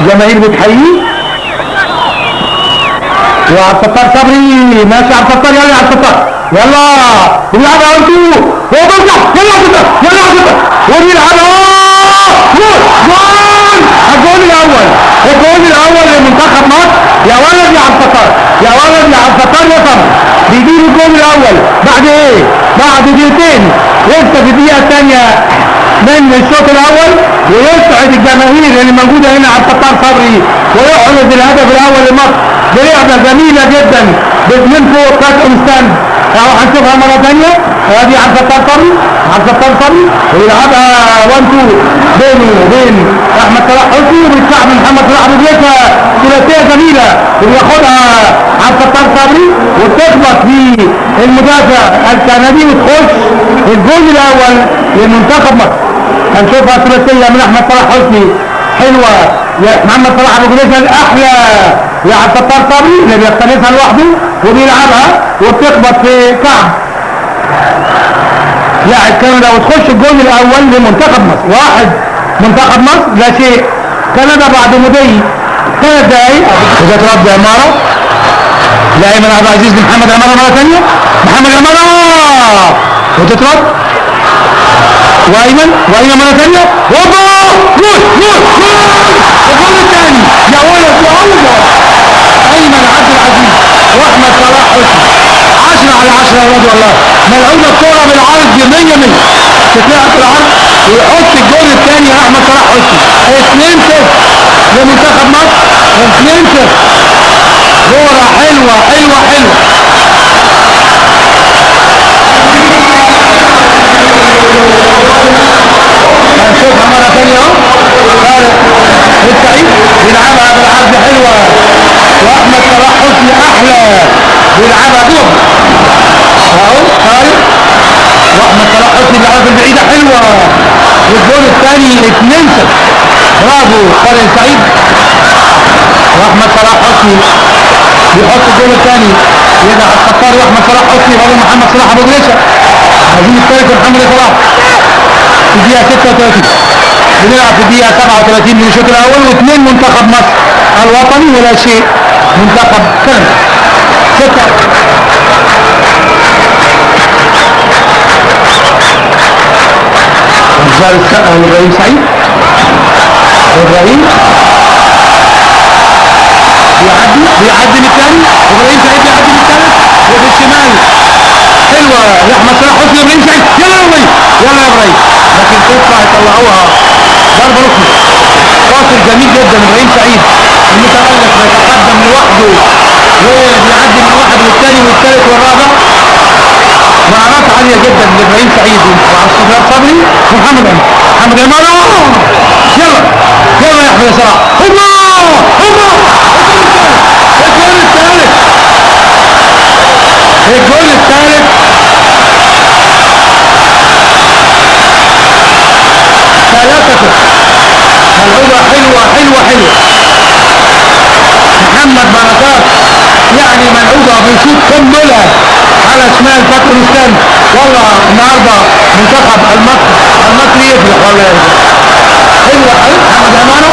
الجماهير بتحييه. وعبد الستار صبري ماشي. عبد الستار يلا يا عبد الستار يلا ويلعبها انتو وبرجع يلا يا عبد الستار يلا يا عبد الستار وبيلعبها جول. الجول الاول. الجول الاول لمنتخب مصر. يا ولد يا عبد الستار يا ولد يا عبد الستار يا صبري بيجيب الجول الاول بعد ايه؟ بعد دقيقتين لسه في الدقيقه الثانيه من الشوط الاول. ويسعد الجماهير اللي موجوده هنا عبد الستار صبري ويحرز الهدف الاول لمصر بلعبه جميله جدا من فوق كاس انستان. اهو هنشوفها مره ثانيه. ادي عبد الستار صبري. عبد الستار صبري ويلعبها 1 2 بينه وبين احمد صلاح حسني وبيدفع من محمد صلاح ابو جريشه ثلاثيه جميله وبياخدها عبد الستار صبري وبتخبط في المدافع الكندي وتخش الجول الاول لمنتخب مصر. هنشوفها ثلاثيه من احمد صلاح حسني حلوه يا محمد صلاح ابو جريشه الاحلى يا عبد الستار صبري اللي بيختلفها لوحده وبيلعبها وبتخبط في كعب لاعب كندا وتخش الجول الاول لمنتخب مصر. واحد منتخب مصر لا شيء. كندا بعد مضي 3 دقايق وتترد عماره. لايمن عبد العزيز لمحمد عماره مره ثانيه. محمد عماره وتترد وايمن مره ثانيه وجول. جول الجول الثاني يا ولد يا ولد. ايمن عبد العزيز واحمد صلاح حسني 10 على 10 يا ولد والله. ملعوبه الكوره بالعرض 100 تتلعب في العرض ويحط الجول الثاني يا احمد صلاح حسني. 2-0 لمنتخب مصر. 2-0 كوره حلوه. هنشوفها مره ثانيه اهو. طارق السعيد بيلعبها بالعرض حلوه واحمد صلاح حسني احلى بيلعبها جول اهو. طارق واحمد صلاح حسني بيلعبها البعيده حلوه والجول الثاني 2-0. برافو طارق السعيد واحمد صلاح حسني بيحط الجول الثاني. يرجع الستار واحمد صلاح حسني وبعدين محمد صلاح ابو جريشه. عايزين الثالث محمد صلاح في الدقيقه 36. بنلعب في الدقيقه 37 من الشوط الاول. واثنين منتخب مصر الوطني ولا شيء منتخب كندا. 6 ابراهيم سعيد. ابراهيم بيعدي من الثاني. ابراهيم سعيد بيعدي من الثالث وفي الشمال حلوه لاحمد صلاح حسني. ابراهيم سعيد يلا يا ابراهيم يلا يا ابراهيم لكن تطلع يطلعوها ضربه ركني. فاصل جميل جدا ابراهيم سعيد المتألق بيتقدم لوحده وبيعدي من واحد والثاني والثالث والرابع. مهارات عاليه جدا لابراهيم سعيد وعبد الستار صبري ومحمد عمر. محمد عمر يلا يا احمد صلاح. الجول الثالث 3-0. ملعوبه حلوه. محمد بركات يعني ملعوبه بيشوط قنبله على شمال فتح الاسلام. والله النهارده منتخب المصري يفرح ولا يرجع. حلوه محمد امانه.